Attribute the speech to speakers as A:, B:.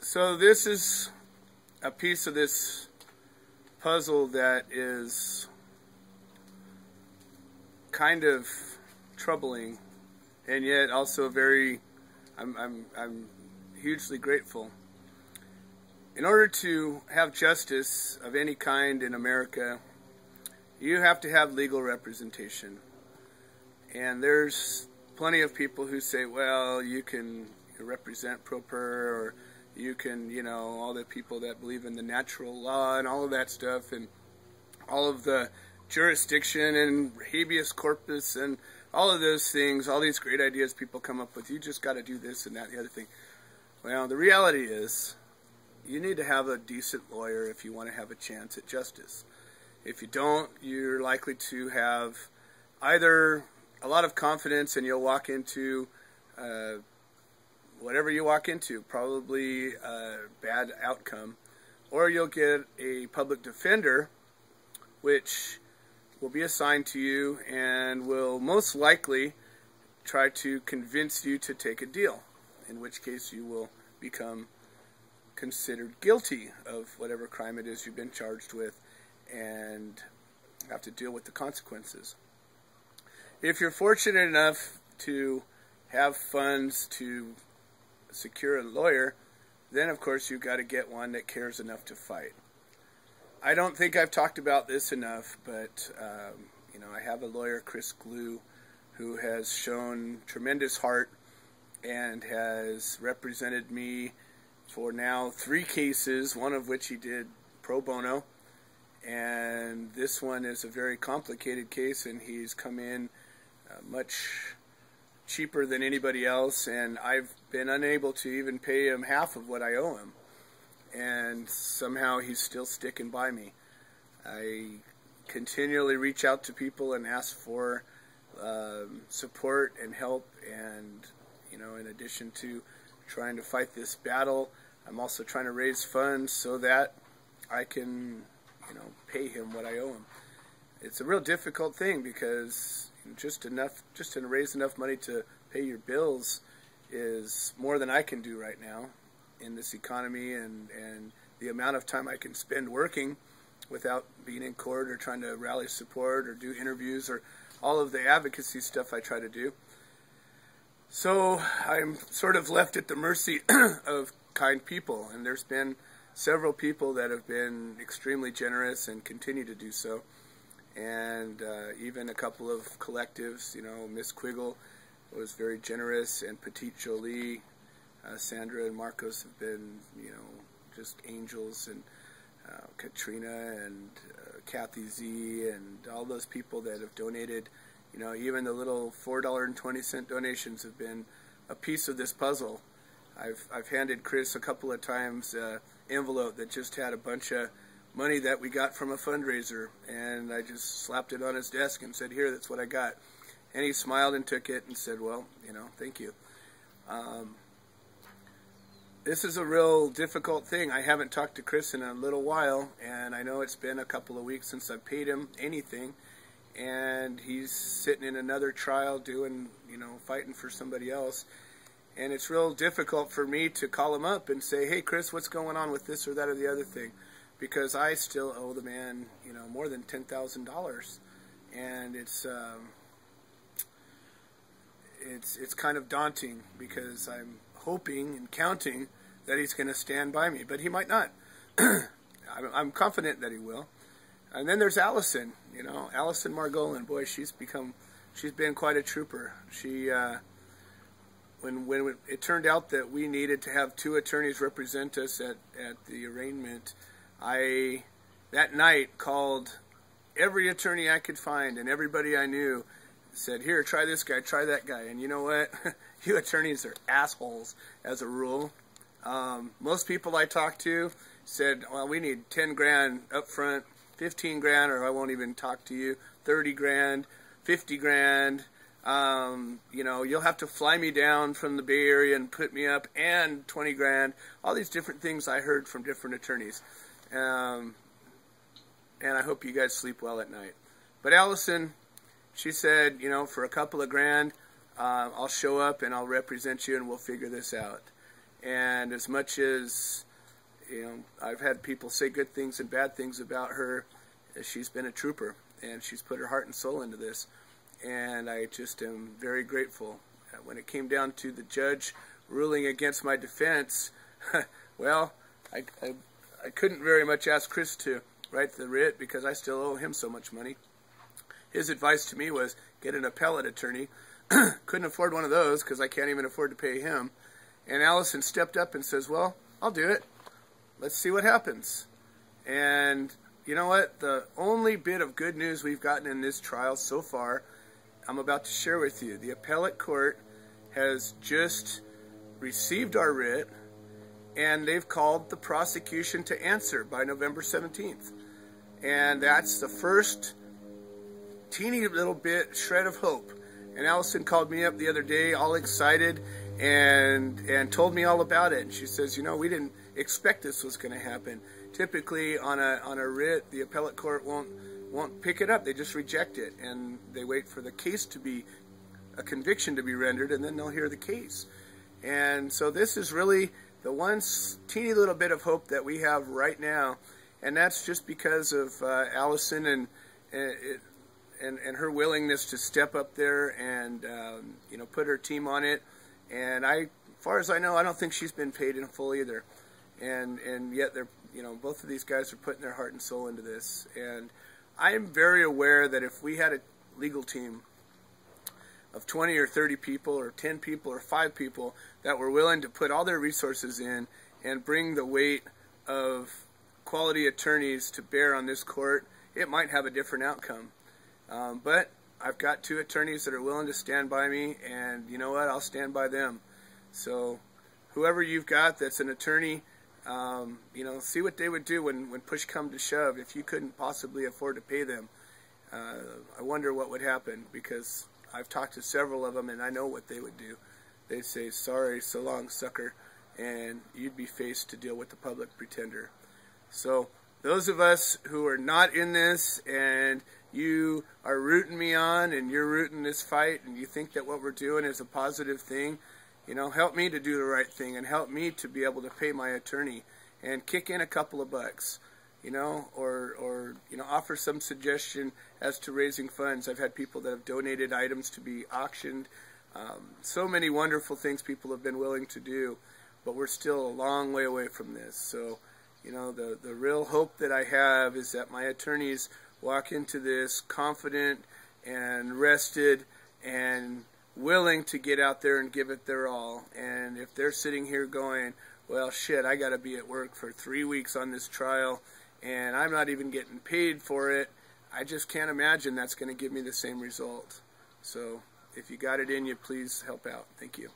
A: So this is a piece of this puzzle that is kind of troubling, and yet also very, I'm hugely grateful. In order to have justice of any kind in America, you have to have legal representation. And there's plenty of people who say, well, you can represent pro per, or you can, you know, all the people that believe in the natural law and all of that stuff, and all of the jurisdiction and habeas corpus and all of those things, all these great ideas people come up with. You just got to do this and that and the other thing. Well, the reality is you need to have a decent lawyer if you want to have a chance at justice. If you don't, you're likely to have either a lot of confidence and you'll walk into whatever you walk into, probably a bad outcome, or you'll get a public defender which will be assigned to you and will most likely try to convince you to take a deal, in which case you will become considered guilty of whatever crime it is you've been charged with and have to deal with the consequences. If you're fortunate enough to have funds to secure a lawyer, then of course you've got to get one that cares enough to fight. I don't think I've talked about this enough, but you know, I have a lawyer, Chris Glew, who has shown tremendous heart and has represented me for now 3 cases, one of which he did pro bono, and this one is a very complicated case, and he's come in much cheaper than anybody else, and I've been unable to even pay him half of what I owe him, and somehow he's still sticking by me. I continually reach out to people and ask for support and help, and you know, in addition to trying to fight this battle, I'm also trying to raise funds so that I can, you know, pay him what I owe him. It's a real difficult thing because just to raise enough money to pay your bills is more than I can do right now in this economy, and the amount of time I can spend working without being in court or trying to rally support or do interviews or all of the advocacy stuff I try to do. So I'm sort of left at the mercy of kind people, and there's been several people that have been extremely generous and continue to do so, and even a couple of collectives. You know, Miss Quiggle was very generous, and Petite Jolie, Sandra and Marcos have been, you know, just angels, and Katrina and Kathy Z and all those people that have donated. You know, even the little $4.20 donations have been a piece of this puzzle. I've handed Chris a couple of times an envelope that just had a bunch of money that we got from a fundraiser, and I just slapped it on his desk and said, here, that's what I got. And he smiled and took it and said, well, you know, thank you. This is a real difficult thing. I haven't talked to Chris in a little while, and I know it's been a couple of weeks since I've paid him anything, and he's sitting in another trial doing, you know, fighting for somebody else. And it's real difficult for me to call him up and say, hey, Chris, what's going on with this or that or the other thing? Because I still owe the man, you know, more than $10,000. And it's kind of daunting, because I'm hoping and counting that he's going to stand by me. But he might not. I'm confident that he will. And then there's Allison, you know, Allison Margolin. Boy, she's been quite a trooper. She, when it turned out that we needed to have 2 attorneys represent us at the arraignment, I, that night, called every attorney I could find, and everybody I knew, said, here, try this guy, try that guy. And you know what? You attorneys are assholes, as a rule. Most people I talked to said, well, we need 10 grand up front, 15 grand, or I won't even talk to you, 30 grand, 50 grand. You know, you'll have to fly me down from the Bay Area and put me up, and 20 grand. All these different things I heard from different attorneys. And I hope you guys sleep well at night. But Allison, she said, you know, for a couple of grand, I'll show up and I'll represent you and we'll figure this out. And as much as, you know, I've had people say good things and bad things about her, she's been a trooper, and she's put her heart and soul into this. And I just am very grateful. When it came down to the judge ruling against my defense, well, I couldn't very much ask Chris to write the writ because I still owe him so much money. His advice to me was get an appellate attorney. Couldn't afford one of those because I can't even afford to pay him. And Allison stepped up and says, well, I'll do it. Let's see what happens. And you know what? The only bit of good news we've gotten in this trial so far, I'm about to share with you. The appellate court has just received our writ, and they've called the prosecution to answer by November 17th. And that's the first teeny little bit, shred of hope. And Allison called me up the other day all excited and told me all about it. And she says, you know, we didn't expect this was going to happen. Typically on a writ, the appellate court won't pick it up. They just reject it, and they wait for the case to be, a conviction to be rendered, and then they'll hear the case. And so this is really the one teeny little bit of hope that we have right now, and that's just because of Allison and her willingness to step up there and you know, put her team on it. And as far as I know, I don't think she's been paid in full either. And yet they're, you know, both of these guys are putting their heart and soul into this. And I am very aware that if we had a legal team of 20 or 30 people or 10 people or 5 people that were willing to put all their resources in and bring the weight of quality attorneys to bear on this court, it might have a different outcome. But I've got 2 attorneys that are willing to stand by me, and you know what? I'll stand by them. So whoever you've got that's an attorney, you know, see what they would do when push come to shove. If you couldn't possibly afford to pay them, I wonder what would happen, because I've talked to several of them, and I know what they would do. They'd say, sorry, so long, sucker, and you'd be faced to deal with the public pretender. So those of us who are not in this, and you are rooting me on, and you're rooting this fight, and you think that what we're doing is a positive thing, you know, help me to do the right thing, and help me to be able to pay my attorney, and kick in a couple of bucks, you know, or you know, offer some suggestion as to raising funds. I've had people that have donated items to be auctioned. So many wonderful things people have been willing to do, but we're still a long way away from this. So, you know, the real hope that I have is that my attorneys walk into this confident and rested and willing to get out there and give it their all. And if they're sitting here going, well, shit, I got to be at work for 3 weeks on this trial, and I'm not even getting paid for it, I just can't imagine that's going to give me the same result. So if you got it in you, please help out. Thank you.